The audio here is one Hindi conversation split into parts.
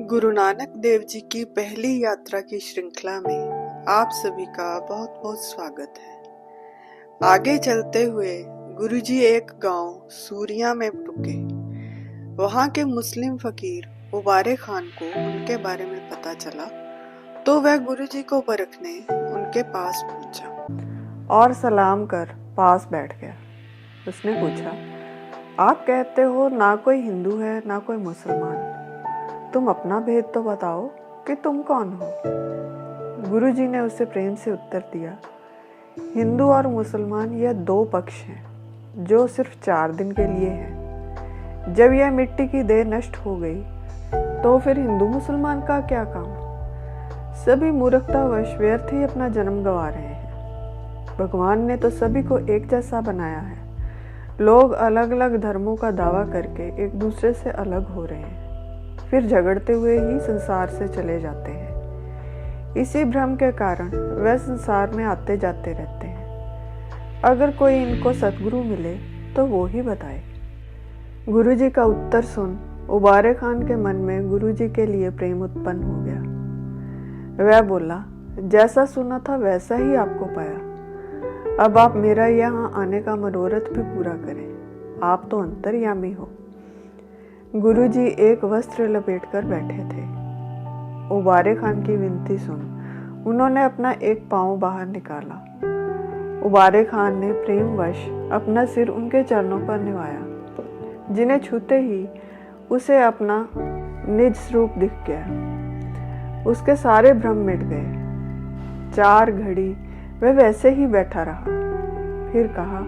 गुरु नानक देव जी की पहली यात्रा की श्रृंखला में आप सभी का बहुत बहुत स्वागत है। आगे चलते हुए गुरु जी एक गांव सूरिया में रुके। वहां के मुस्लिम फकीर उबारे खान को उनके बारे में पता चला तो वह गुरु जी को परखने उनके पास पहुंचा और सलाम कर पास बैठ गया। उसने पूछा, आप कहते हो ना कोई हिंदू है ना कोई मुसलमान, तुम अपना भेद तो बताओ कि तुम कौन हो। गुरु जी ने उसे प्रेम से उत्तर दिया, हिंदू और मुसलमान यह दो पक्ष हैं जो सिर्फ 4 दिन के लिए हैं। जब यह मिट्टी की देह नष्ट हो गई तो फिर हिंदू मुसलमान का क्या काम। सभी मूर्खतावश व्यर्थ ही अपना जन्म गंवा रहे हैं। भगवान ने तो सभी को एक जैसा बनाया है। लोग अलग अलग धर्मों का दावा करके एक दूसरे से अलग हो रहे हैं, फिर झगड़ते हुए ही संसार से चले जाते हैं। इसी भ्रम के कारण वह संसार में आते जाते रहते हैं। अगर कोई इनको सतगुरु मिले तो वो ही बताए। गुरु जी का उत्तर सुन उबारे खान के मन में गुरु जी के लिए प्रेम उत्पन्न हो गया। वह बोला, जैसा सुना था वैसा ही आपको पाया। अब आप मेरा यहाँ आने का मनोरथ भी पूरा करें। आप तो अंतर्यामी हो। गुरुजी एक वस्त्र लपेटकर बैठे थे। उबारे खान की विनती सुन उन्होंने अपना एक पांव बाहर निकाला। उबारे खान ने प्रेमवश अपना सिर उनके चरणों पर निभाया, जिन्हें छूते ही उसे अपना निज स्वरूप दिख गया। उसके सारे भ्रम मिट गए। 4 घड़ी वह वैसे ही बैठा रहा। फिर कहा,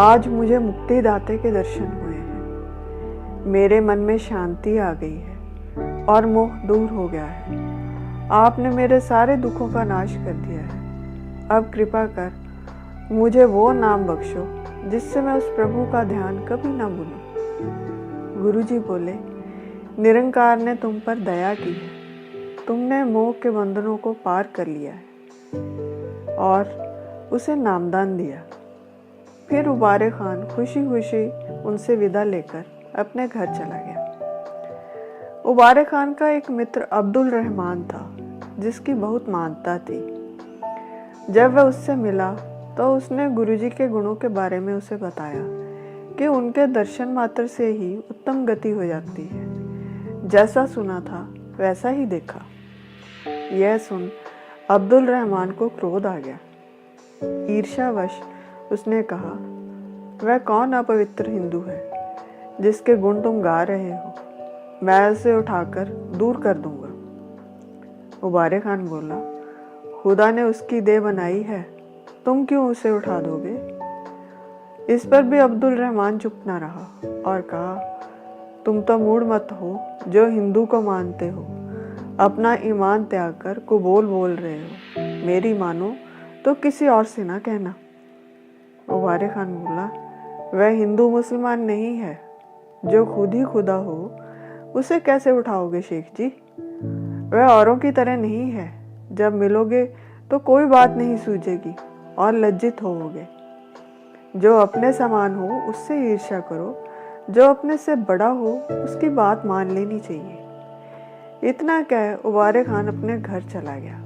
आज मुझे मुक्तिदाते के दर्शन हुए हैं। मेरे मन में शांति आ गई है और मोह दूर हो गया है। आपने मेरे सारे दुखों का नाश कर दिया है। अब कृपा कर मुझे वो नाम बख्शो जिससे मैं उस प्रभु का ध्यान कभी ना भूलूं। गुरुजी बोले, निरंकार ने तुम पर दया की है। तुमने मोह के बंधनों को पार कर लिया है और उसे नामदान दिया। फिर उबारे खान खुशी खुशी उनसे विदा लेकर अपने घर चला गया। उबारे खान का एक मित्र अब्दुल रहमान था, जिसकी बहुत मानता थी। जब वह उससे मिला तो उसने गुरुजी के गुणों के बारे में उसे बताया कि उनके दर्शन मात्र से ही उत्तम गति हो जाती है। जैसा सुना था वैसा ही देखा। यह सुन अब्दुल रहमान को क्रोध आ गया। ईर्ष्यावश उसने कहा, वह कौन अपवित्र हिंदू है जिसके गुण तुम गा रहे हो। मैं उसे उठाकर दूर कर दूंगा। उबारे खान बोला, खुदा ने उसकी देह बनाई है, तुम क्यों उसे उठा दोगे। इस पर भी अब्दुल रहमान चुप न रहा और कहा, तुम तो मूढ़ मत हो जो हिंदू को मानते हो। अपना ईमान त्याग कर कुबोल बोल रहे हो। मेरी मानो तो किसी और से ना कहना। उबारे खान बोला, वह हिंदू मुसलमान नहीं है। जो खुद ही खुदा हो उसे कैसे उठाओगे शेख जी। वह औरों की तरह नहीं है। जब मिलोगे तो कोई बात नहीं सूझेगी और लज्जित होवोगे। जो अपने समान हो उससे ईर्ष्या करो, जो अपने से बड़ा हो उसकी बात मान लेनी चाहिए। इतना कह उबारे खान अपने घर चला गया।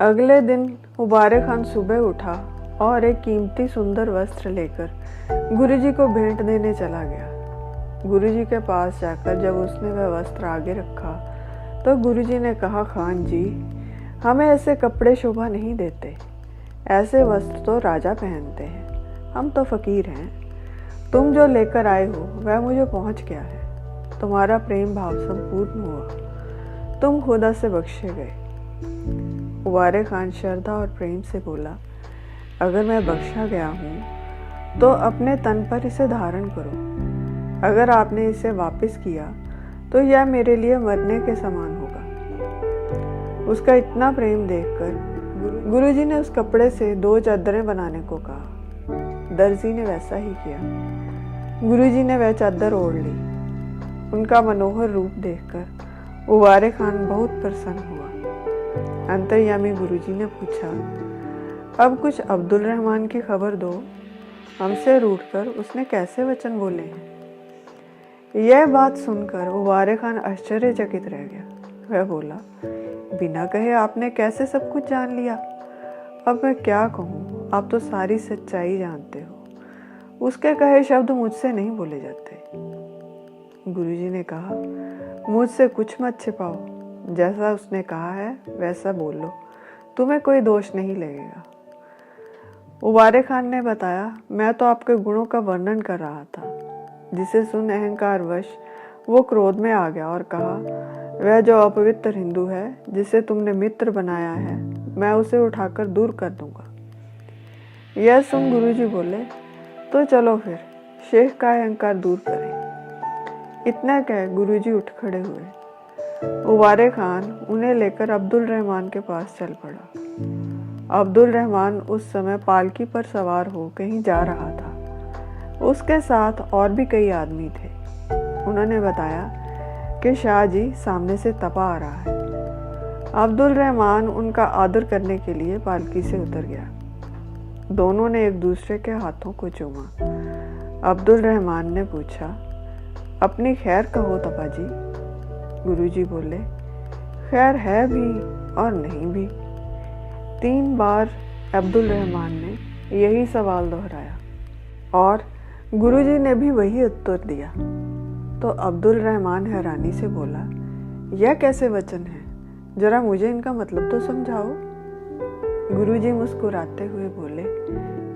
अगले दिन उबारे खान सुबह उठा और एक कीमती सुंदर वस्त्र लेकर गुरुजी को भेंट देने चला गया। गुरुजी के पास जाकर जब उसने वह वस्त्र आगे रखा तो गुरुजी ने कहा, खान जी, हमें ऐसे कपड़े शोभा नहीं देते। ऐसे वस्त्र तो राजा पहनते हैं, हम तो फकीर हैं। तुम जो लेकर आए हो वह मुझे पहुंच गया है। तुम्हारा प्रेम भाव संपूर्ण हुआ, तुम खुदा से बख्शे गए। उबारे खान श्रद्धा और प्रेम से बोला, अगर मैं बख्शा गया हूँ तो अपने तन पर इसे धारण करो। अगर आपने इसे वापस किया तो यह मेरे लिए मरने के समान होगा। उसका इतना प्रेम देखकर गुरुजी ने उस कपड़े से 2 चादरें बनाने को कहा। दर्जी ने वैसा ही किया। गुरुजी ने वह चादर ओढ़ ली। उनका मनोहर रूप देखकर उबारे खान बहुत प्रसन्न हुआ। अंतर्यामी गुरुजी ने पूछा, अब कुछ अब्दुल रहमान की खबर दो। हमसे रूठकर उसने कैसे वचन बोले हैं। यह बात सुनकर उबारे खान आश्चर्यचकित रह गया। वह बोला, बिना कहे आपने कैसे सब कुछ जान लिया? अब मैं क्या कहूँ, आप तो सारी सच्चाई जानते हो। उसके कहे शब्द मुझसे नहीं बोले जाते। गुरुजी ने कहा, मुझसे कुछ मत छिपाओ, जैसा उसने कहा है वैसा बोल लो, तुम्हें कोई दोष नहीं लगेगा। उबारे खान ने बताया, मैं तो आपके गुणों का वर्णन कर रहा था, जिसे सुन अहंकारवश वो क्रोध में आ गया और कहा, वह जो अपवित्र हिंदू है जिसे तुमने मित्र बनाया है, मैं उसे उठाकर दूर कर दूंगा। यह सुन गुरुजी बोले, तो चलो फिर शेख का अहंकार दूर करें। इतना कह गुरुजी उठ खड़े हुए। उबारे खान उन्हें लेकर अब्दुल रहमान के पास चल पड़ा। अब्दुल रहमान उस समय पालकी पर सवार हो कहीं जा रहा था। उसके साथ और भी कई आदमी थे। उन्होंने बताया कि शाह जी सामने से तपा आ रहा है। अब्दुल रहमान उनका आदर करने के लिए पालकी से उतर गया। दोनों ने एक दूसरे के हाथों को चूमा। अब्दुल रहमान ने पूछा, अपनी खैर कहो तपा जी। गुरुजी बोले, खैर है भी और नहीं भी। 3 बार अब्दुल रहमान ने यही सवाल दोहराया और गुरुजी ने भी वही उत्तर दिया। तो अब्दुल रहमान हैरानी से बोला, यह कैसे वचन है, जरा मुझे इनका मतलब तो समझाओ। गुरुजी मुस्कुराते हुए बोले,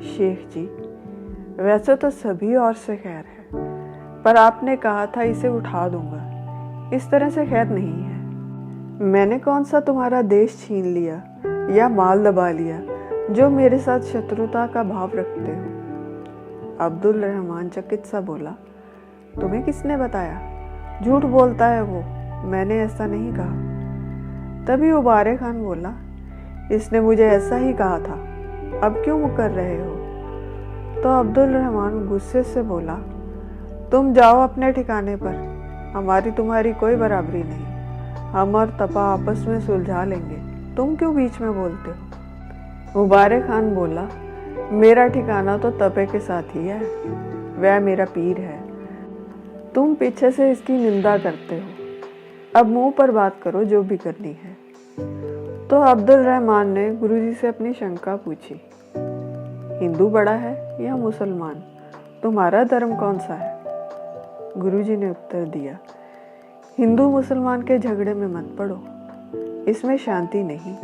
शेख जी, वैसे तो सभी और से खैर है, पर आपने कहा था इसे उठा दूंगा, इस तरह से खैर नहीं है। मैंने कौन सा तुम्हारा देश छीन लिया या माल दबा लिया जो मेरे साथ शत्रुता का भाव रखते हो। अब्दुल रहमान चकित सा बोला, तुम्हें किसने बताया? झूठ बोलता है वो, मैंने ऐसा नहीं कहा। तभी उबारे खान बोला, इसने मुझे ऐसा ही कहा था, अब क्यों मुकर रहे हो? तो अब्दुल रहमान गुस्से से बोला, तुम जाओ अपने ठिकाने पर, हमारी तुम्हारी कोई बराबरी नहीं, हम और तपा आपस में सुलझा लेंगे, तुम क्यों बीच में बोलते हो? उबारे खान बोला, मेरा ठिकाना तो तपे के साथ ही है, वह मेरा पीर है, तुम पीछे से इसकी निंदा करते हो, अब मुंह पर बात करो जो भी करनी है। तो अब्दुल रहमान ने गुरुजी से अपनी शंका पूछी, हिंदू बड़ा है या मुसलमान, तुम्हारा धर्म कौन सा है? गुरुजी ने उत्तर दिया, हिंदू मुसलमान के झगड़े में मत पड़ो, इसमें शांति नहीं,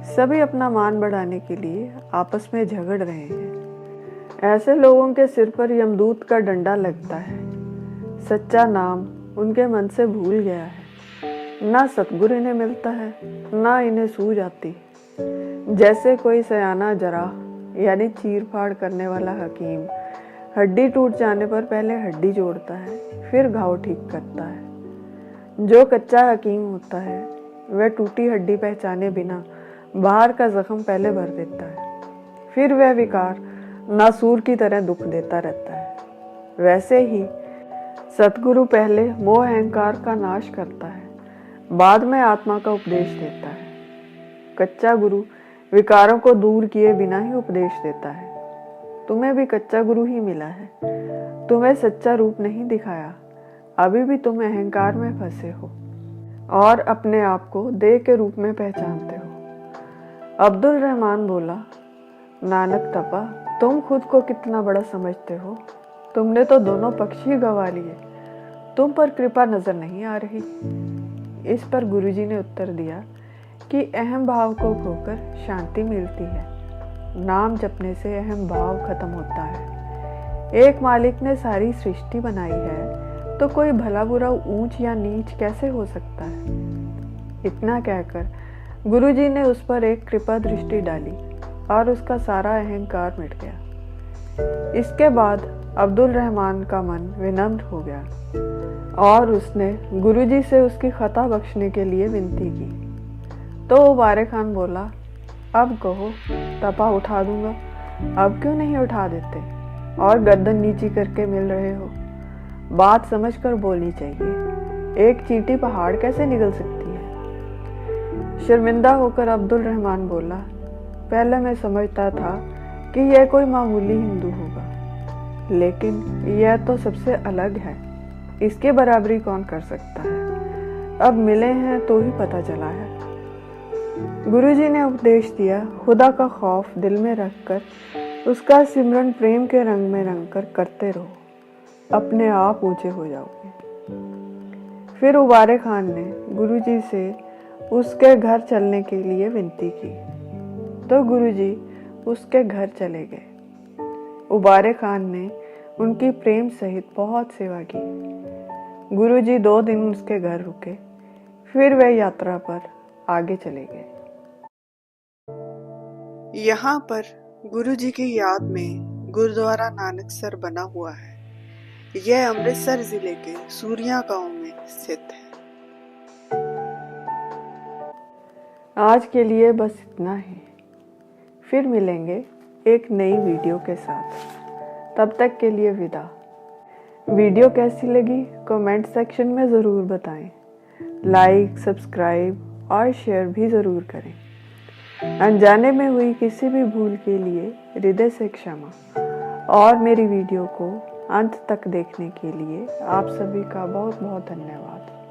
सभी अपना मान बढ़ाने के लिए आपस में झगड़ रहे हैं। ऐसे लोगों के सिर पर यमदूत का डंडा लगता है, सच्चा नाम उनके मन से भूल गया है, ना सतगुरु इन्हें मिलता है, ना इन्हें सूझ आती। जैसे कोई सयाना जरा यानी चीर फाड़ करने वाला हकीम हड्डी टूट जाने पर पहले हड्डी जोड़ता है, फिर घाव ठीक करता है। जो कच्चा हकीम होता है वह टूटी हड्डी पहचाने बिना बाहर का जख्म पहले भर देता है, फिर वह विकार नासूर की तरह दुख देता रहता है। वैसे ही सतगुरु पहले मोह अहंकार का नाश करता है, बाद में आत्मा का उपदेश देता है। कच्चा गुरु विकारों को दूर किए बिना ही उपदेश देता है। तुम्हें भी कच्चा गुरु ही मिला है, तुम्हें सच्चा रूप नहीं दिखाया, अभी भी तुम अहंकार में फंसे हो और अपने आप को देह के रूप में पहचानते हो। अब्दुल रहमान बोला, नानक तपा, तुम खुद को कितना बड़ा समझते हो, तुमने तो दोनों पक्ष ही गवा लिए, तुम पर कृपा नजर नहीं आ रही। इस पर गुरुजी ने उत्तर दिया कि अहम भाव को खोकर शांति मिलती है, नाम जपने से अहम भाव खत्म होता है। एक मालिक ने सारी सृष्टि बनाई है तो कोई भला बुरा ऊंच या नीच कैसे हो सकता है? इतना कहकर गुरुजी ने उस पर एक कृपा दृष्टि डाली और उसका सारा अहंकार मिट गया। इसके बाद अब्दुल रहमान का मन विनम्र हो गया और उसने गुरुजी से उसकी खता बख्शने के लिए विनती की। तो उबारे खान बोला, अब कहो, तपा उठा दूंगा, अब क्यों नहीं उठा देते और गर्दन नीची करके मिल रहे हो? बात समझकर बोलनी चाहिए, एक चींटी पहाड़ कैसे निगल सकती है? शर्मिंदा होकर अब्दुल रहमान बोला, पहले मैं समझता था कि यह कोई मामूली हिंदू होगा, लेकिन यह तो सबसे अलग है, इसके बराबरी कौन कर सकता है। अब मिले हैं तो ही पता चला है। गुरुजी ने उपदेश दिया, खुदा का खौफ दिल में रखकर उसका सिमरन प्रेम के रंग में रंगकर करते रहो, अपने आप ऊंचे हो जाओगे। फिर उबारे खान ने गुरुजी से उसके घर चलने के लिए विनती की, तो गुरुजी उसके घर चले गए। उबारे खान ने उनकी प्रेम सहित बहुत सेवा की। गुरुजी 2 दिन उसके घर रुके, फिर वे यात्रा पर आगे चले गए। यहाँ पर गुरुजी की याद में गुरुद्वारा नानकसर बना हुआ है। यह अमृतसर जिले के सूरिया गांव में स्थित है। आज के लिए बस इतना ही। फिर मिलेंगे एक नई वीडियो के साथ। तब तक के लिए विदा। वीडियो कैसी लगी कमेंट सेक्शन में ज़रूर बताएं। लाइक, सब्सक्राइब और शेयर भी ज़रूर करें। अनजाने में हुई किसी भी भूल के लिए हृदय से क्षमा। और मेरी वीडियो को अंत तक देखने के लिए आप सभी का बहुत बहुत धन्यवाद।